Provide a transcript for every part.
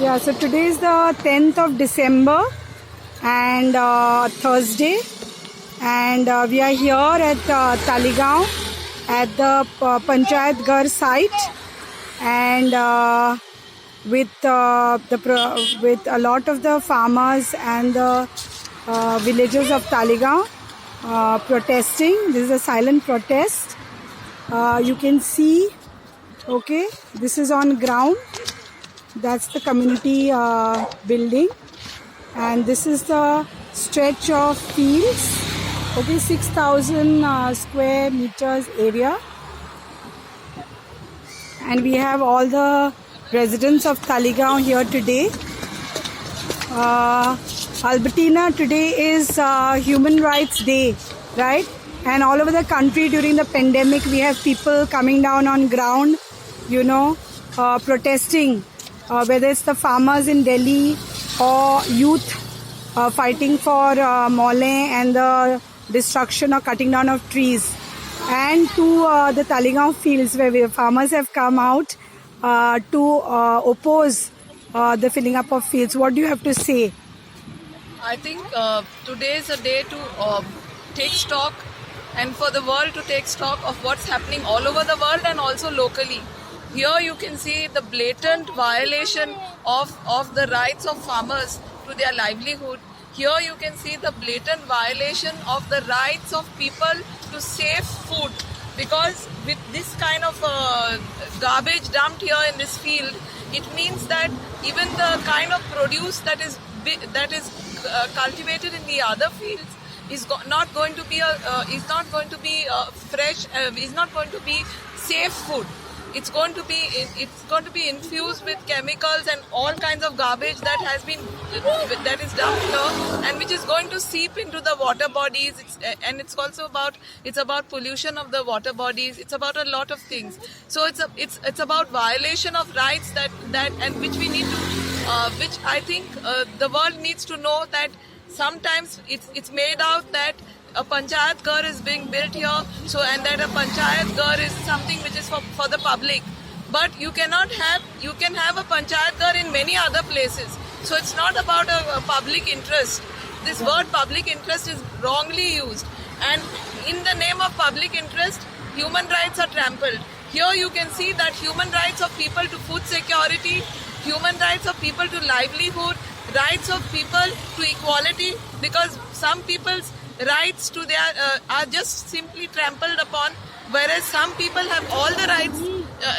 Yeah, so today is the 10th of December and Thursday, and we are here at Talegaon at the Panchayat Ghar site, and with a lot of the farmers and the villagers of Talegaon protesting. This is a silent protest. You can see, okay, this is on ground. That's the community building, and this is the stretch of fields. Okay, 6,000 square meters area, and we have all the residents of Talegaon here today. Albertina, today is Human Rights Day, right? And all over the country during the pandemic, we have people coming down on ground, protesting. Whether it's the farmers in Delhi or youth fighting for Mole and the destruction or cutting down of trees, and to the Talegaon fields where farmers have come out to oppose the filling up of fields. What do you have to say? I think today is a day to take stock, and for the world to take stock of what's happening all over the world and also locally. Here you can see the blatant violation of the rights of farmers to their livelihood. Here you can see the blatant violation of the rights of people to safe food, because with this kind of garbage dumped here in this field, it means that even the kind of produce that is cultivated in the other fields is not going to be fresh, is not going to be safe food. It's going to be infused with chemicals and all kinds of garbage that is dumped here, and which is going to seep into the water bodies. It's also about pollution of the water bodies. It's about a lot of things. So it's about violation of rights that and which we need to, which I think the world needs to know, that sometimes it's made out that a Panchayat Ghar is being built here, and that a Panchayat Ghar is something which is for the public. But you can have a Panchayat Ghar in many other places. So it's not about a public interest. This word public interest is wrongly used. And in the name of public interest, human rights are trampled. Here you can see that human rights of people to food security, human rights of people to livelihood, rights of people to equality, because some people's rights to their are just simply trampled upon, whereas some people have all the rights,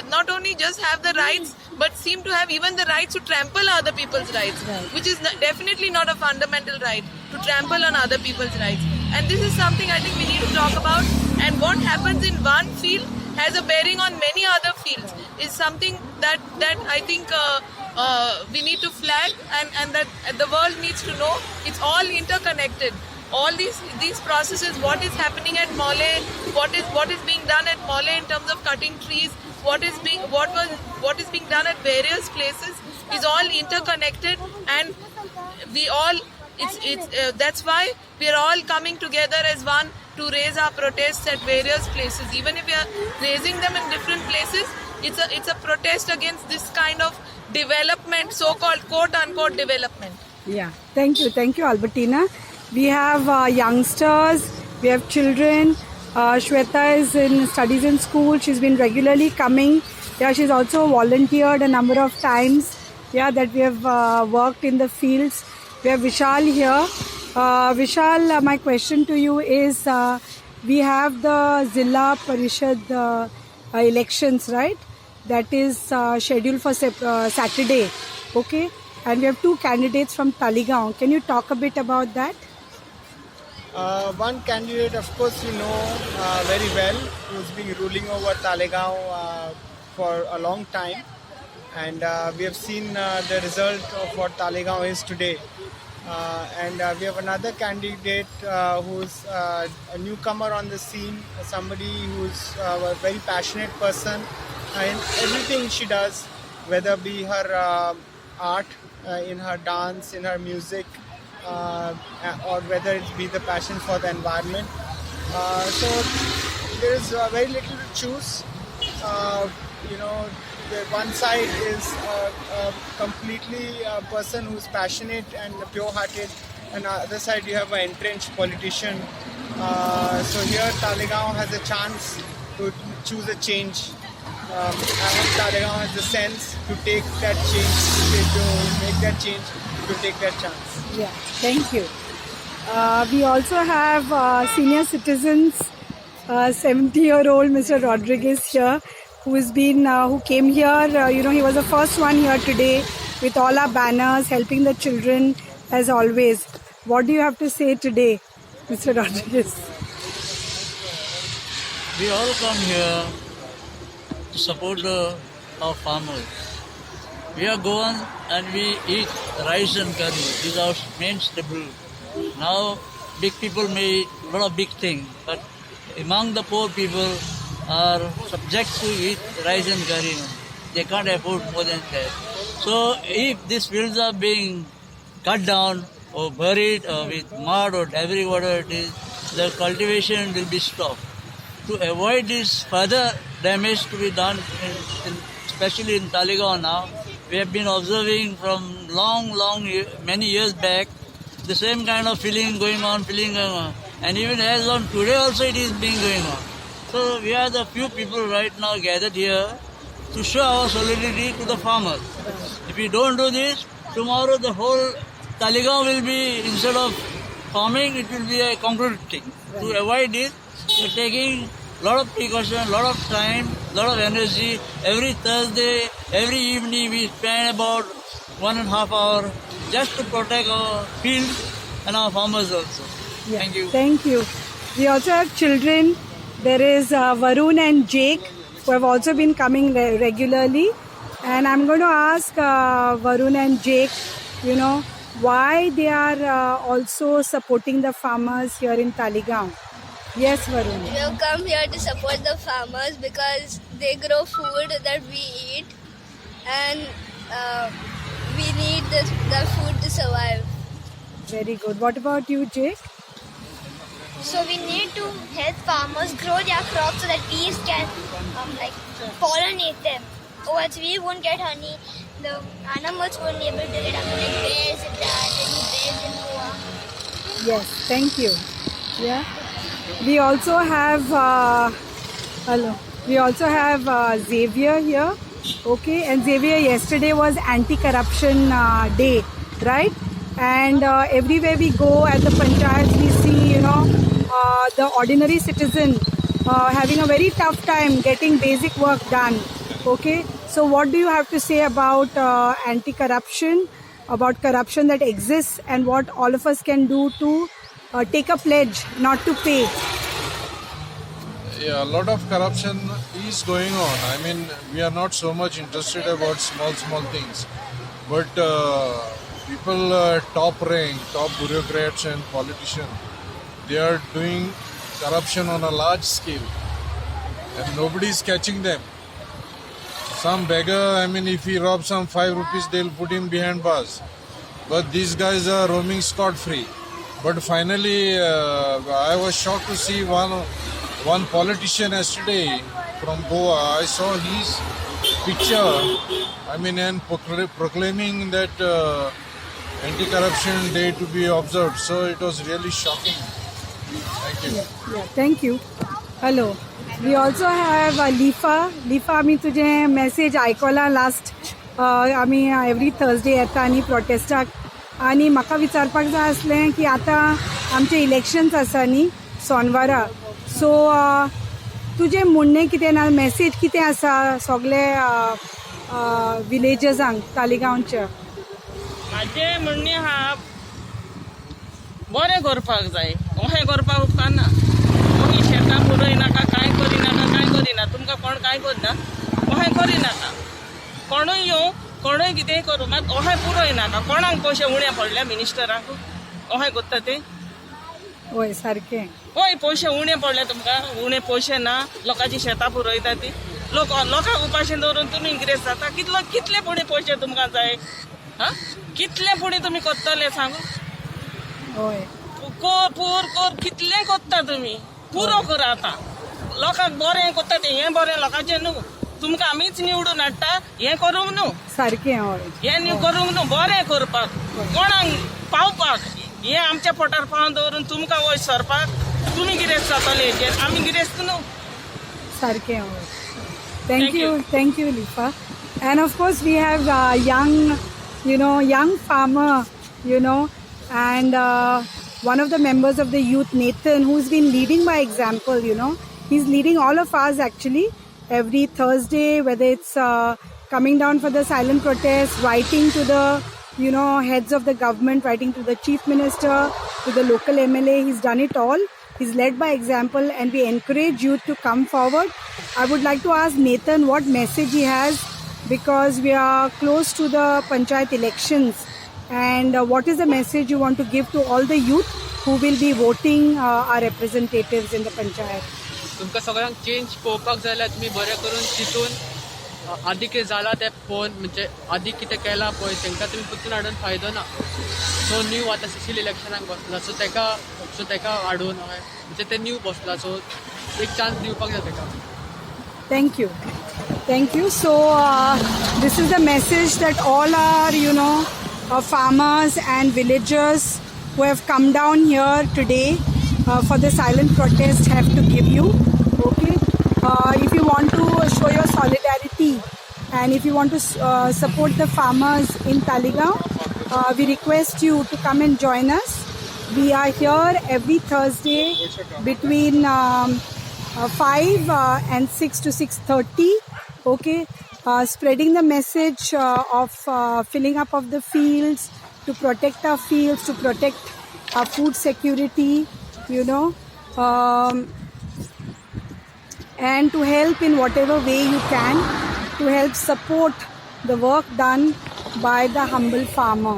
not only just have the rights, but seem to have even the rights to trample other people's rights, which is definitely not a fundamental right, to trample on other people's rights. And this is something I think we need to talk about, and what happens in one field has a bearing on many other fields, is something that I think we need to flag, and that the world needs to know. It's all interconnected. All these processes, what is happening at Mole, what is being done at Mole in terms of cutting trees, what is being done at various places, is all interconnected, and that's why we are all coming together as one to raise our protests at various places. Even if we are raising them in different places, it's a protest against this kind of development, so-called quote-unquote development. Yeah, thank you, Albertina. We have youngsters, we have children. Shweta studies in school. She's been regularly coming. Yeah, she's also volunteered a number of times. Yeah, that we have worked in the fields. We have Vishal here. Vishal, my question to you is, we have the Zilla Parishad elections, right? That is scheduled for Saturday. Okay, and we have two candidates from Talegaon. Can you talk a bit about that? One candidate, of course, you know very well, who's been ruling over Talegaon for a long time, and we have seen the result of what Talegaon is today. And we have another candidate who's a newcomer on the scene, somebody who's a very passionate person in everything she does, whether be her art, in her dance, in her music, or whether it be the passion for the environment. So there is very little to choose. one side is a completely a person who's passionate and pure-hearted, and on the other side you have an entrenched politician. So here Talegaon has a chance to choose a change. I hope Talegaon has the sense to take that change, to make that change, to take that chance. Yeah, thank you. We also have senior citizens, 70-year-old Mr. Rodriguez here, who came here. He was the first one here today with all our banners, helping the children as always. What do you have to say today, Mr. Rodriguez? We all come here to support our farmers. We are gone and we eat rice and curry. This is our main staple. Now, big people may eat a lot of big things, but among the poor people are subject to eat rice and curry. They can't afford more than that. So, if these fields are being cut down or buried or with mud or debris, whatever it is, the cultivation will be stopped. To avoid this further damage to be done, especially in Talegaon now, we have been observing from many years back, the same kind of feeling going on. And even as on today also it is being going on. So we are the few people right now gathered here to show our solidarity to the farmers. If we don't do this, tomorrow the whole Talegaon will be, instead of farming, it will be a concrete thing. Right. To avoid this, we are taking a lot of precaution, a lot of time, a lot of energy. Every Thursday, every evening we spend about 1.5 hours just to protect our fields and our farmers also. Yeah. Thank you. Thank you. We also have children. There is Varun and Jake, who have also been coming regularly. And I'm going to ask Varun and Jake, why they are also supporting the farmers here in Talegaon. Yes, Varun. We have come here to support the farmers because they grow food that we eat, and we need the food to survive. Very good. What about you, Jake? So we need to help farmers grow their crops so that bees can pollinate them. Otherwise we won't get honey. The animals won't be able to get honey, like bears and bears in Goa. Yes, thank you. Yeah. We also have Xavier here. Okay, and Xavier, yesterday was anti-corruption day, right? And everywhere we go at the panchayats, we see, the ordinary citizen having a very tough time getting basic work done. Okay, so what do you have to say about anti-corruption, about corruption that exists, and what all of us can do to take a pledge not to pay? Yeah, a lot of corruption is going on. I mean, we are not so much interested about small things. But people top rank, top bureaucrats and politicians, they are doing corruption on a large scale. And nobody is catching them. Some beggar, if he robs some 5 rupees, they'll put him behind bars. But these guys are roaming scot-free. But finally, I was shocked to see one politician yesterday from Goa. I saw his picture, and proclaiming that anti-corruption day to be observed. So it was really shocking. Thank you. Yeah, thank you. Hello. We also have Lifa. Lifa, आम्ही तुझे message आयकला last. आम्ही every Thursday येता आणि protestak. आणि म्हाका विचारपाक जाय आसलें की आतां आमचे इलेक्शन्स आसा न्ही सोनवारा. सो तुजें म्हणणें कितें ना, मॅसेज कितें आसा सगळे विलेजर्सांक तालिगांवच्या? म्हाजें म्हणणें आहा बरें करपाक जाय. अशें करपाक उपकारना. कोणी शेतां पुरयनाका, कांय करिना. तुमकां कोण कांय करना, अशें करिनाका. कोणूय येवं, कोणूय कितेंय करूं, मात अशें पुरयनाका. कोणाक पयशे उणे पडले मिनिस्टराक, अशें करता ते? होय, सारकें. होय, पयशे उणे पडले तुमकां, उणे पयशे ना, लोकांची शेतां पुरयता ती. लोकांक उपाशी दवरून तुमी इंग्रेज जाता. कितले फुडें पयशे तुमकां जाय? कितले फुडें तुमी कोत्तले सांगू? होय. कोर कितले कोत्ता तुमी? पुरो करा आतां. लोकांक बरें कोत्ता तें हें बरें लोकांचें न्हू. तुमकां आमीच निवडून हाडटा हें करूंक न्हू सारकें हय हें न्यू करूंक न्हू बरें करपाक कोणाक पावपाक हें आमच्या पोटार पावन दवरून तुमकां वयर सरपाक तुमी गिरेस्त जातले हेचेर आमी गिरेस्त न्हू Sarke. Thank you, Lipa. And of course, we have young farmer, and one of the members of the youth, Nathan, who's been leading by example. He's leading all of us actually every Thursday, whether it's coming down for the silent protest, writing to the heads of the government, writing to the chief minister, to the local MLA. He's done it all. He's led by example, and we encourage youth to come forward. I would like to ask Nathan what message he has, because we are close to the panchayat elections, and what is the message you want to give to all the youth who will be voting our representatives in the panchayat? तुमकां सगळ्यांक change पळोवपाक जाय जाल्यार तुमी बरें करून चिंतून आदी कितें जालां तें पळोवन म्हणजे आदी कितें केलां पळय तांकां तुमी परतून हाडून फायदो ना सो न्यू आतां सिसील इलेक्शनाक बसला सो ताका हाडून म्हणजे ते न्यू बसला सो एक चान्स दिवपाक जाय ताका Thank you. So this is the message that all our farmers and villagers who have come down here today for the silent protest have to give you. Okay, if you want to show your solidarity and if you want to support the farmers in Talegaon, we request you to come and join us. We are here every Thursday between 5 and 6 to 6:30. Okay, spreading the message of filling up of the fields, to protect our fields, to protect our food security, and to help in whatever way you can, to help support the work done by the humble farmer.